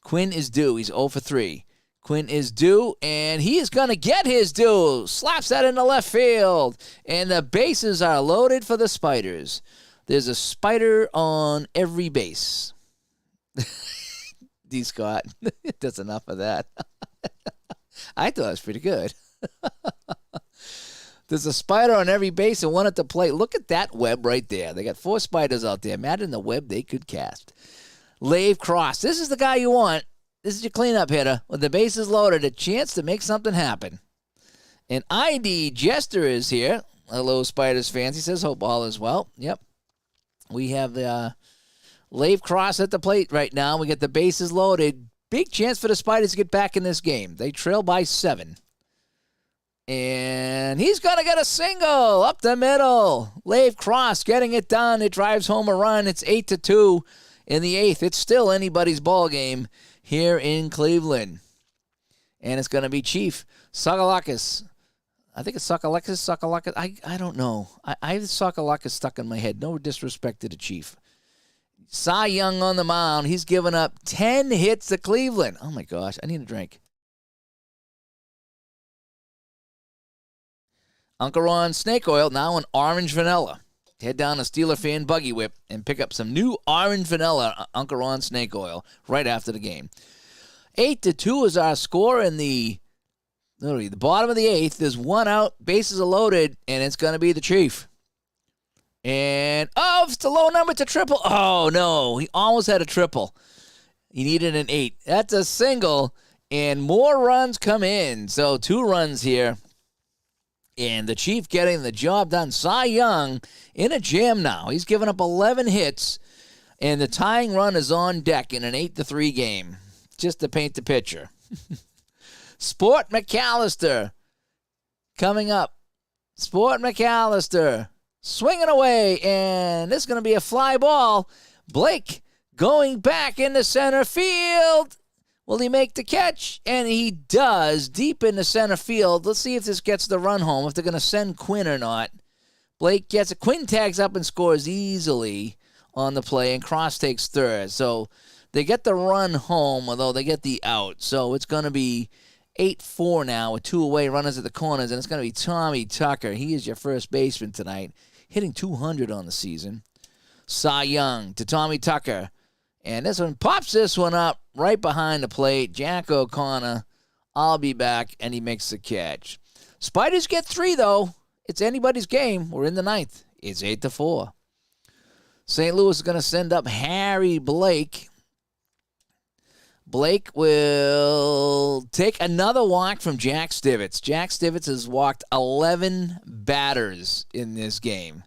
Quinn is due. He's 0 for 3. Quinn is due, and he is going to get his due. Slaps that into left field, and the bases are loaded for the Spiders. There's a Spider on every base. D. Scott. That's enough of that. I thought it was pretty good. There's a Spider on every base and 1 at the plate. Look at that web right there. They got 4 Spiders out there. Imagine the web they could cast. Lave Cross. This is the guy you want. This is your cleanup hitter. With the bases loaded, a chance to make something happen. And ID Jester is here. Hello, Spiders fans. He says, hope all is well. Yep. We have the Lave Cross at the plate right now. We get the bases loaded. Big chance for the Spiders to get back in this game. They trail by 7. And he's going to get a single up the middle. Lave Cross getting it done. It drives home a run. It's 8-2 in the 8th. It's still anybody's ball game here in Cleveland. And it's going to be Chief Sakalakis. I think it's Sakalakis. I don't know. I have Sakalakis stuck in my head. No disrespect to the Chief. Cy Young on the mound. He's given up 10 hits to Cleveland. Oh, my gosh. I need a drink. Uncle Ron Snake Oil, now in orange vanilla. Head down to Steeler Fan Buggy Whip and pick up some new orange vanilla Uncle Ron Snake Oil right after the game. 8-2 is our score in the bottom of the 8th. There's 1 out, bases are loaded, and it's going to be the Chief. And, it's a low number to triple. Oh, no, he almost had a triple. He needed an 8. That's a single, and more runs come in. So 2 runs here. And the Chief getting the job done. Cy Young in a jam now. He's given up 11 hits, and the tying run is on deck in an 8-3 game, just to paint the picture. Sport McAllister coming up. Sport McAllister swinging away, and this is going to be a fly ball. Blake going back into center field. Will he make the catch? And he does, deep into center field. Let's see if this gets the run home, if they're going to send Quinn or not. Blake gets it. Quinn tags up and scores easily on the play, and Cross takes 3rd. So they get the run home, although they get the out. So it's going to be 8-4 now with 2 away runners at the corners, and it's going to be Tommy Tucker. He is your first baseman tonight, hitting 200 on the season. Cy Young to Tommy Tucker. And this one pops this one up right behind the plate. Jack O'Connor, I'll be back, and he makes the catch. Spiders get 3, though. It's anybody's game. We're in the 9th. It's 8-4. St. Louis is going to send up Harry Blake. Blake will take another walk from Jack Stivitz. Jack Stivitz has walked 11 batters in this game.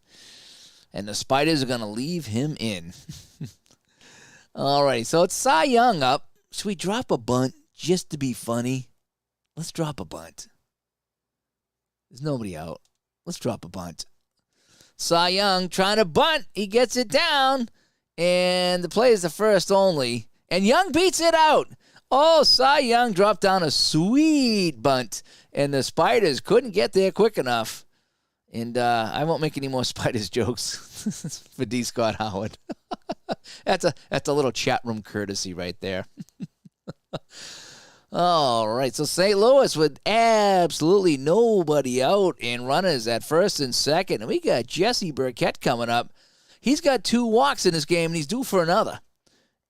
And the Spiders are going to leave him in. All right, so it's Cy Young up. Should we drop a bunt just to be funny? Let's drop a bunt. There's nobody out. Let's drop a bunt. Cy Young trying to bunt. He gets it down, and the play is the first only. And Young beats it out. Oh, Cy Young dropped down a sweet bunt, and the Spiders couldn't get there quick enough. And I won't make any more Spiders jokes for D. Scott Howard. That's a little chat room courtesy right there. All right, so St. Louis with absolutely nobody out and runners at first and second. And we got Jesse Burkett coming up. He's got 2 walks in this game, and he's due for another.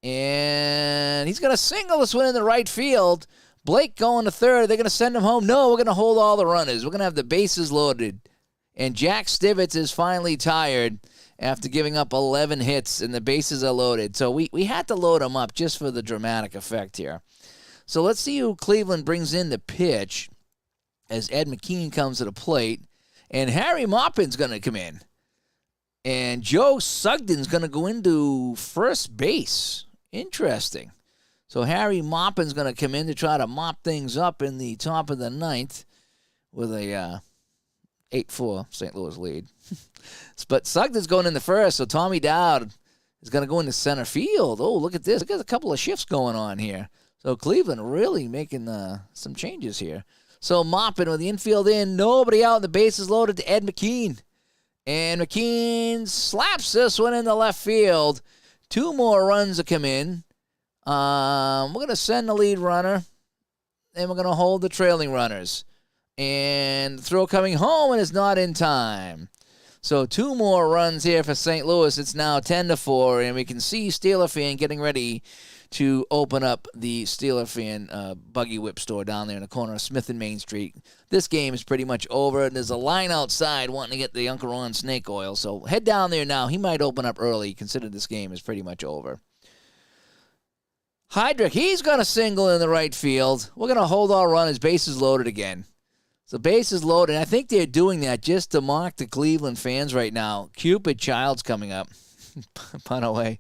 And he's going to single this one in the right field. Blake going to third. They're going to send him home. No, we're going to hold all the runners. We're going to have the bases loaded. And Jack Stivitz is finally tired after giving up 11 hits, and the bases are loaded. So we had to load him up just for the dramatic effect here. So let's see who Cleveland brings in to pitch as Ed McKean comes to the plate. And Harry Maupin's going to come in. And Joe Sugden's going to go into first base. Interesting. So Harry Maupin's going to come in to try to mop things up in the top of the 9th with a 8-4 St. Louis lead. But Sugden's going in the first, so Tommy Dowd is going to go into center field. Oh, look at this. Look at a couple of shifts going on here. So Cleveland really making some changes here. So Maupin with the infield in, nobody out, and the bases loaded to Ed McKean. And McKean slaps this one in the left field. 2 more runs to come in. We're going to send the lead runner, and we're going to hold the trailing runners. And the throw coming home, and it's not in time. So 2 more runs here for St. Louis. It's now 10-4, and we can see Steeler fan getting ready to open up the Steeler fan buggy whip store down there in the corner of Smith and Main Street. This game is pretty much over, and there's a line outside wanting to get the Uncle Ron snake oil. So head down there now. He might open up early, considering this game is pretty much over. Heydrich, he's going to single in the right field. We're going to hold our run as bases loaded again. So bases loaded. I think they're doing that just to mock the Cleveland fans right now. Cupid Child's coming up. Punt away.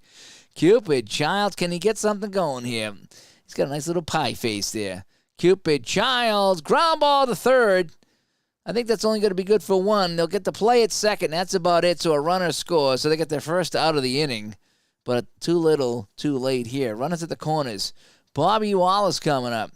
Cupid Childs, can he get something going here? He's got a nice little pie face there. Cupid Childs, ground ball to third. I think that's only going to be good for 1. They'll get the play at second. That's about it. So a runner scores. So they get their first out of the inning. But too little, too late here. Runners at the corners. Bobby Wallace coming up.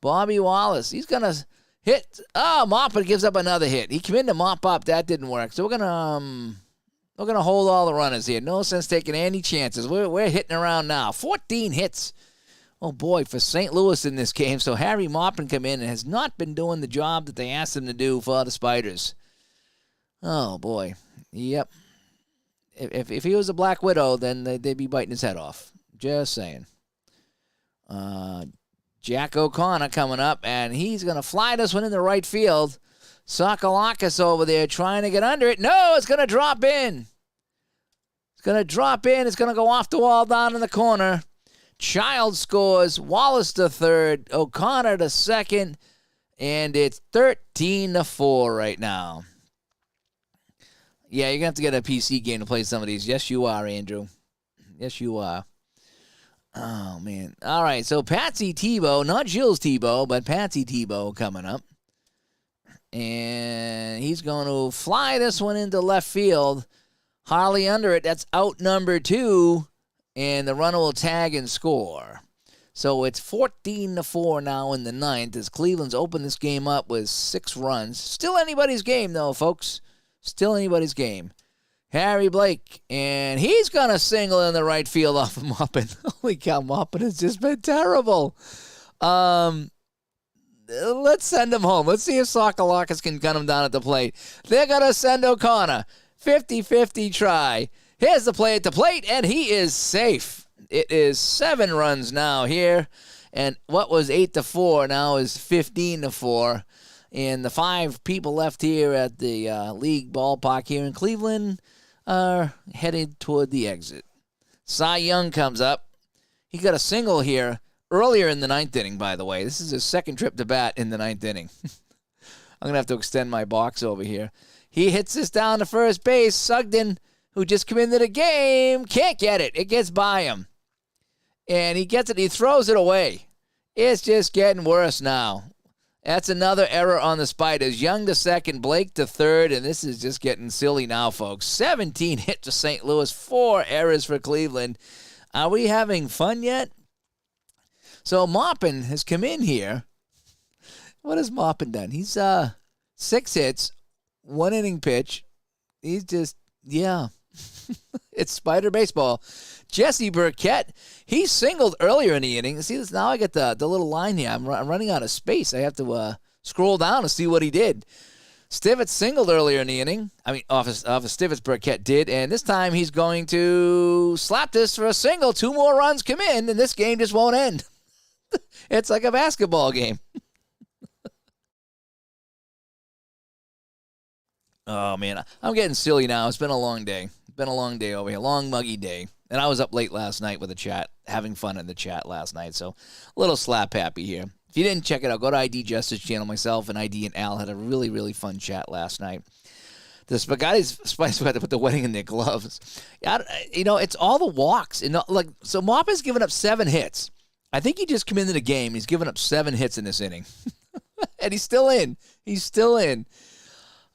Bobby Wallace, he's going to hit. Oh, Maupin gives up another hit. He came in to mop up. That didn't work. So we're going to hold all the runners here. No sense taking any chances. We're hitting around now. 14 hits. Oh, boy, for St. Louis in this game. So Harry Maupin come in and has not been doing the job that they asked him to do for the Spiders. Oh, boy. Yep. If he was a Black Widow, then they'd be biting his head off. Just saying. Jack O'Connor coming up, and he's going to fly this one in the right field. Sokolakis over there trying to get under it. No, it's going to drop in. It's going to drop in. It's going to go off the wall down in the corner. Child scores. Wallace to third. O'Connor to second. And it's 13-4 right now. Yeah, you're going to have to get a PC game to play some of these. Yes, you are, Andrew. Yes, you are. Oh, man. All right, so Patsy Tebow, not Jules Tebow, but Patsy Tebow coming up. And he's going to fly this one into left field. Harley under it. That's out number 2. And the runner will tag and score. So it's 14-4 now in the 9th as Cleveland's opened this game up with 6 runs. Still anybody's game, though, folks. Still anybody's game. Harry Blake, and he's going to single in the right field off of Maupin. Holy cow, Maupin has just been terrible. Let's send him home. Let's see if Sokolakis can gun him down at the plate. They're going to send O'Connor. 50-50 try. Here's the play at the plate, and he is safe. It is 7 runs now here, and what was 8-4 now is 15-4. And the 5 people left here at the league ballpark here in Cleveland are headed toward the exit. Cy Young comes up. He got a single here earlier in the 9th inning, by the way. This is his second trip to bat in the 9th inning. I'm going to have to extend my box over here. He hits this down to first base. Sugden, who just came into the game, can't get it. It gets by him. And he gets it. He throws it away. It's just getting worse now. That's another error on the Spiders. Young to second, Blake to third, and this is just getting silly now, folks. 17 hit to St. Louis, 4 errors for Cleveland. Are we having fun yet? So Maupin has come in here. What has Maupin done? He's 6 hits, 1 inning pitch. He's just, yeah. It's Spider baseball. Jesse Burkett, he singled earlier in the inning. See this now? I get the little line here. I'm running out of space. I have to scroll down to see what he did. Stivitz singled earlier in the inning. I mean, off of Stivitz, Burkett did. And this time he's going to slap this for a single. 2 more runs come in, and this game just won't end. It's like a basketball game. Oh, man. I'm getting silly now. It's been a long day. It's been a long day over here. Long, muggy day. And I was up late last night with the chat, having fun in the chat last night. So a little slap happy here. If you didn't check it out, go to ID Justice channel. Myself and ID and Al had a really, really fun chat last night. The Spaghetti's Spice had to put the wedding in their gloves. You know, it's all the walks. So Maupin's given up 7 hits. I think he just come into the game. He's given up 7 hits in this inning. And he's still in. He's still in.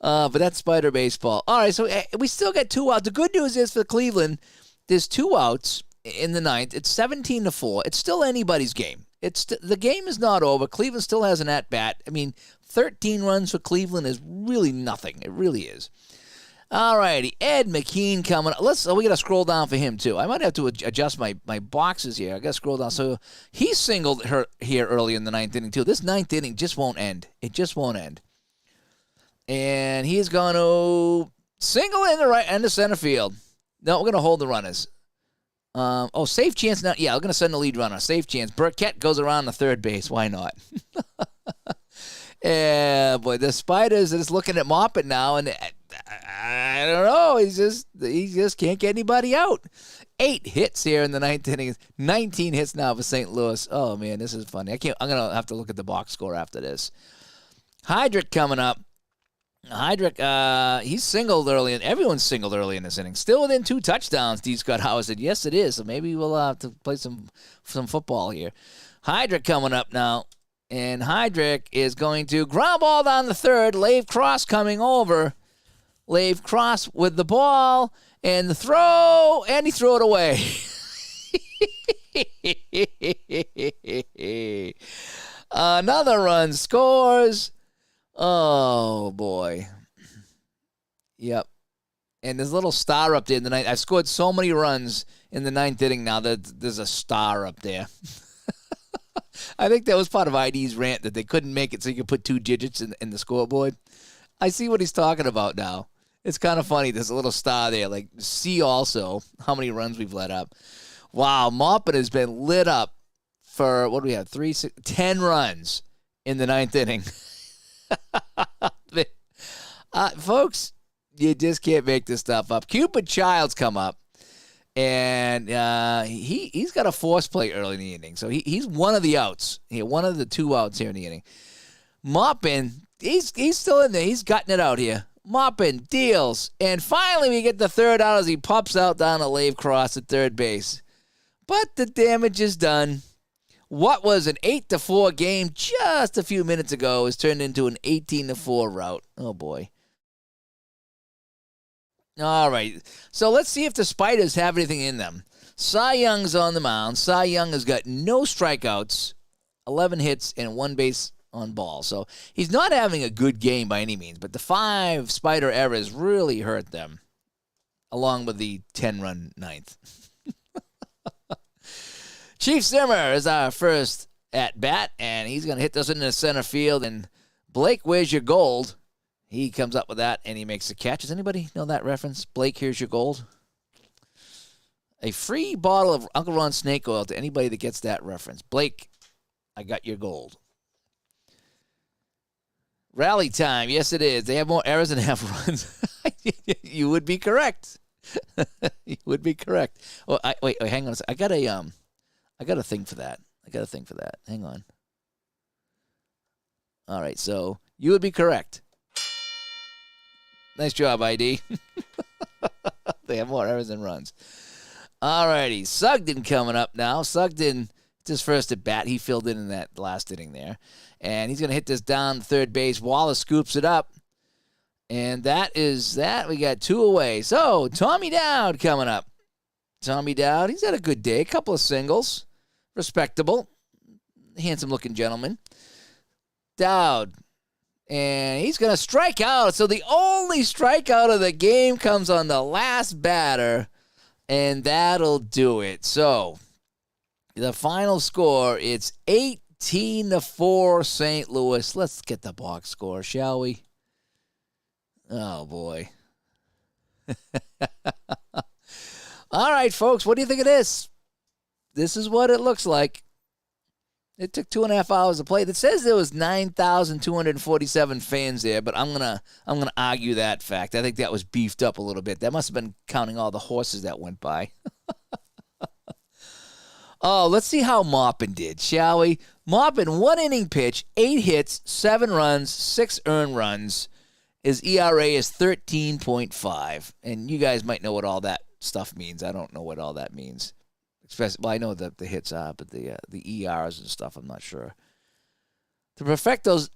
But that's Spider baseball. All right, so we still got 2 outs. The good news is for Cleveland, there's 2 outs in the 9th. It's 17-4. It's still anybody's game. The game is not over. Cleveland still has an at-bat. I mean, 13 runs for Cleveland is really nothing. It really is. All righty, Ed McKean coming up. We got to scroll down for him, too. I might have to adjust my boxes here. I got to scroll down. So he singled her here early in the 9th inning, too. This 9th inning just won't end. It just won't end. And he's going to single in the right end of center field. No, we're going to hold the runners. Safe chance now. Yeah, we're going to send the lead runner. Safe chance. Burkett goes around the third base. Why not? Yeah, boy, the Spiders are just looking at Maupin now, and I don't know. He just can't get anybody out. 8 hits here in the 9th inning. 19 hits now for St. Louis. Oh man, this is funny. I'm gonna have to look at the box score after this. Heydrich coming up. Heydrich, he's singled early, and everyone's singled early in this inning. Still within 2 touchdowns, D. Scott Howard said. Yes, it is. So maybe we'll have to play some football here. Heydrich coming up now, and Heydrich is going to ground ball down the third. Lave Cross coming over. Lave Cross with the ball, and the throw, and he threw it away. Another run scores. Oh, boy. Yep. And there's a little star up there in the 9th. I've scored so many runs in the 9th inning now that there's a star up there. I think that was part of ID's rant that they couldn't make it so you could put 2 digits in the scoreboard. I see what he's talking about now. It's kind of funny. There's a little star there. Like, see also how many runs we've let up. Wow, Maupin has been lit up for, what do we have, 10 runs in the 9th inning. Folks, you just can't make this stuff up. Cupid Child's come up, and he's got a force play early in the inning, so he's one of the outs. One of the 2 outs here in the inning. Maupin, he's still in there. He's gutting it out here. Maupin deals, and finally we get the 3rd out as he pops out down a Lave Cross at third base. But the damage is done. What was an 8-4 game just a few minutes ago is turned into an 18-4 rout. Oh, boy. All right. So let's see if the Spiders have anything in them. Cy Young's on the mound. Cy Young has got no strikeouts, 11 hits, and 1 base on ball. So he's not having a good game by any means, but the 5 Spider errors really hurt them, along with the 10-run 9th. Chief Zimmer is our first at-bat, and he's going to hit this into the center field. And Blake, where's your gold? He comes up with that, and he makes a catch. Does anybody know that reference? Blake, here's your gold. A free bottle of Uncle Ron's snake oil to anybody that gets that reference. Blake, I got your gold. Rally time. Yes, it is. They have more errors than they have runs. You would be correct. You would be correct. Oh, wait, hang on a second. I got a thing for that. Hang on. All right, so you would be correct. Nice job, ID. They have more errors than runs. All righty, Sugden coming up now. Sugden, it's his first at bat. He filled in that last inning there. And he's going to hit this down third base. Wallace scoops it up. And that is that. We got 2 away. So, Tommy Dowd coming up. Tommy Dowd, he's had a good day. A couple of singles. Respectable. Handsome-looking gentleman. Dowd. And he's going to strike out. So, the only strikeout of the game comes on the last batter. And that'll do it. So, the final score, it's 18-4 St. Louis. Let's get the box score, shall we? Oh, boy. All right, folks, what do you think of this? This is what it looks like. It took 2.5 hours to play. It says there was 9,247 fans there, but I'm gonna argue that fact. I think that was beefed up a little bit. That must have been counting all the horses that went by. Oh, let's see how Maupin did, shall we? Maupin, 1 inning pitch, 8 hits, 7 runs, 6 earned runs. His ERA is 13.5, and you guys might know what all that stuff means. I don't know what all that means. Well, I know that the hits are, but the ERs and stuff, I'm not sure. The Perfectos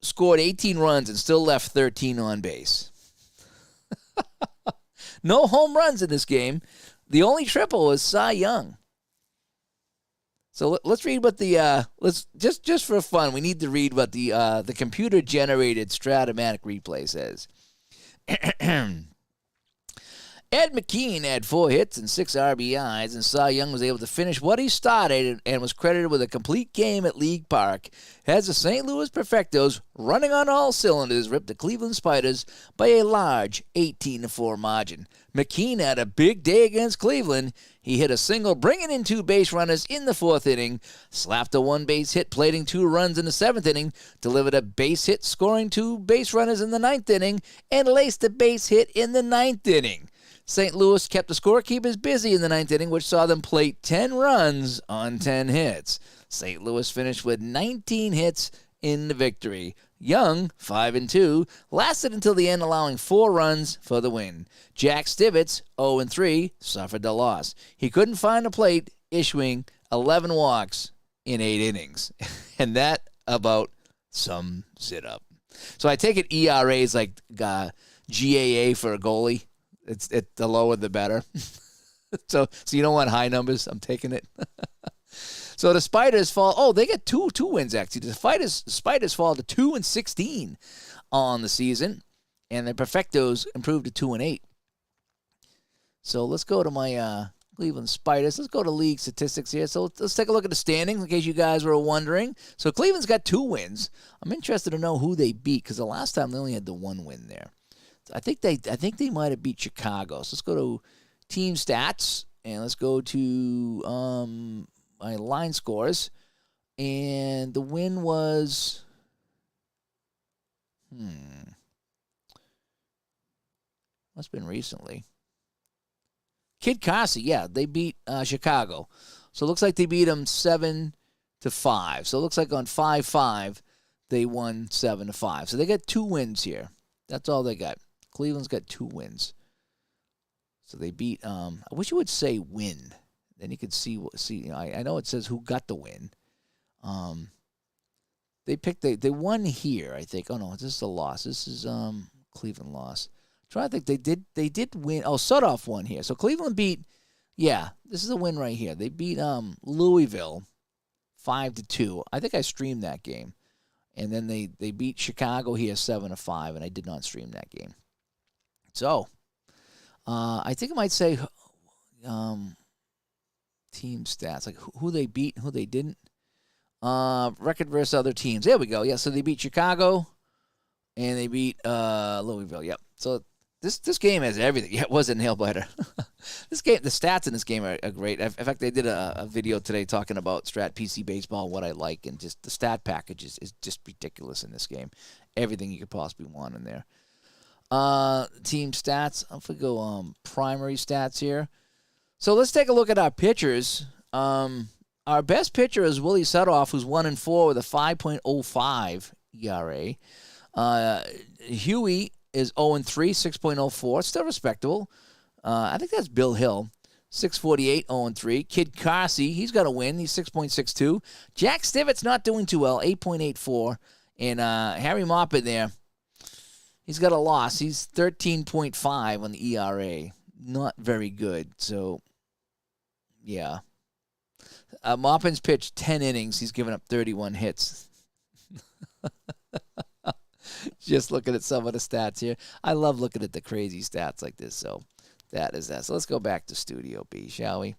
scored 18 runs and still left 13 on base. No home runs in this game. The only triple was Cy Young. So let's read what the let's just for fun, we need to read what the computer generated Stratimatic Replay says. Ed McKean had 4 hits and 6 RBIs, and Cy Young was able to finish what he started and was credited with a complete game at League Park as the St. Louis Perfectos, running on all cylinders, ripped the Cleveland Spiders by a large 18-4 margin. McKean had a big day against Cleveland. He hit a single, bringing in 2 base runners in the 4th inning, slapped a 1-base hit, plating 2 runs in the 7th inning, delivered a base hit, scoring 2 base runners in the 9th inning, and laced a base hit in the 9th inning. St. Louis kept the scorekeepers busy in the 9th inning, which saw them plate 10 runs on 10 hits. St. Louis finished with 19 hits in the victory. Young, 5-2, lasted until the end, allowing 4 runs for the win. Jack Stivetts, 0-3, suffered the loss. He couldn't find a plate, issuing 11 walks in 8 innings. And that about sums it up. So I take it ERA is like GAA for a goalie. It's the lower the better. so you don't want high numbers. I'm taking it. So the Spiders fall. Oh, they get two wins actually. The Spiders fall to 2-16 on the season, and the Perfectos improved to 2-8. So let's go to my Cleveland Spiders. Let's go to league statistics here. So let's take a look at the standings in case you guys were wondering. So Cleveland's got 2 wins. I'm interested to know who they beat because the last time they only had the 1 win there. I think they might have beat Chicago. So let's go to team stats and let's go to my line scores. And the win was must have been recently. Kid Carsey, yeah, they beat Chicago. So it looks like they beat them 7-5. So it looks like on 5-5 they won 7-5. So they got 2 wins here. That's all they got. Cleveland's got 2 wins. So they beat I wish you would say win. Then you could see I know it says who got the win. They won here, I think. Oh no, this is a loss. This is Cleveland loss. I'm trying to think they did win. Oh, Sudoff won here. So Cleveland beat this is a win right here. They beat Louisville 5-2. I think I streamed that game. And then they beat Chicago here 7-5, and I did not stream that game. So, I think I might say team stats, like who they beat and who they didn't. Record versus other teams. There we go. Yeah, so they beat Chicago, and they beat Louisville. Yep. So this game has everything. Yeah, it was a nail-biter. The stats in this game are great. In fact, I did a video today talking about Strat PC Baseball, what I like, and just the stat package is just ridiculous in this game. Everything you could possibly want in there. Team stats. I'm going to go primary stats here. So let's take a look at our pitchers. Our best pitcher is Willie Sudoff, who's 1-4 with a 5.05 ERA. Huey is 0-3, 6.04. Still respectable. I think that's Bill Hill. 648, 0-3. Kid Carsey, he's got a win. He's 6.62. Jack Stivett's not doing too well, 8.84. And Harry Moppet there, he's got a loss. He's 13.5 on the ERA. Not very good. So, yeah. Moppin's pitched 10 innings. He's given up 31 hits. Just looking at some of the stats here. I love looking at the crazy stats like this. So, that is that. So, let's go back to Studio B, shall we?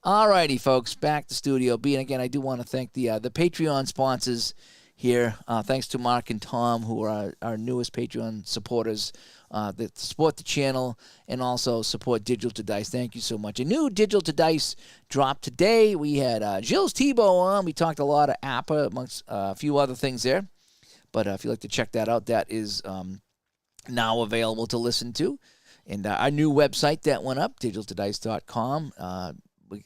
All righty, folks. Back to Studio B. And, again, I do want to thank the Patreon sponsors here. Thanks to Mark and Tom, who are our newest Patreon supporters that support the channel and also support Digital to Dice. Thank you so much. A new Digital to Dice dropped today. We had Gilles Tebow on. We talked a lot of APA amongst a few other things there. But if you'd like to check that out, that is now available to listen to. And our new website that went up, digitaltodice.com.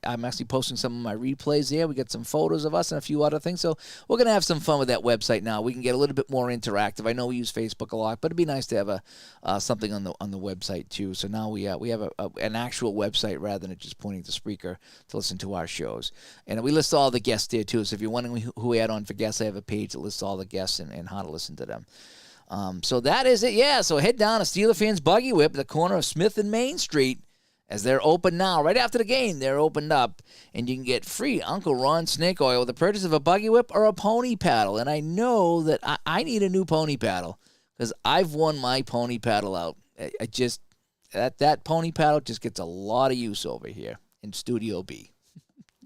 I'm actually posting some of my replays there. We got some photos of us and a few other things. So we're going to have some fun with that website now. We can get a little bit more interactive. I know we use Facebook a lot, but it'd be nice to have something on the website too. So now we have an actual website rather than it just pointing to Spreaker to listen to our shows. And we list all the guests there too. So if you're wondering who we had on for guests, I have a page that lists all the guests and how to listen to them. So that is it. Yeah, so head down to Steeler Fans Buggy Whip at the corner of Smith and Main Street. As they're open now, right after the game, they're opened up, and you can get free Uncle Ron snake oil with the purchase of a buggy whip or a pony paddle. And I know that I need a new pony paddle because I've worn my pony paddle out. I just that pony paddle just gets a lot of use over here in Studio B.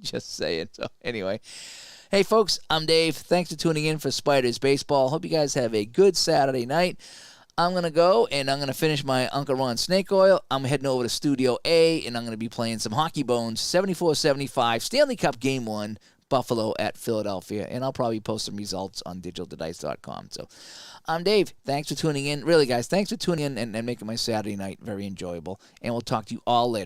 Just saying. So anyway, hey folks, I'm Dave. Thanks for tuning in for Spiders Baseball. Hope you guys have a good Saturday night. I'm going to go, and I'm going to finish my Uncle Ron Snake Oil. I'm heading over to Studio A, and I'm going to be playing some Hockey Bones, 74-75, Stanley Cup Game 1, Buffalo at Philadelphia. And I'll probably post some results on digitaltodice.com. So I'm Dave. Thanks for tuning in. Really, guys, thanks for tuning in and making my Saturday night very enjoyable. And we'll talk to you all later.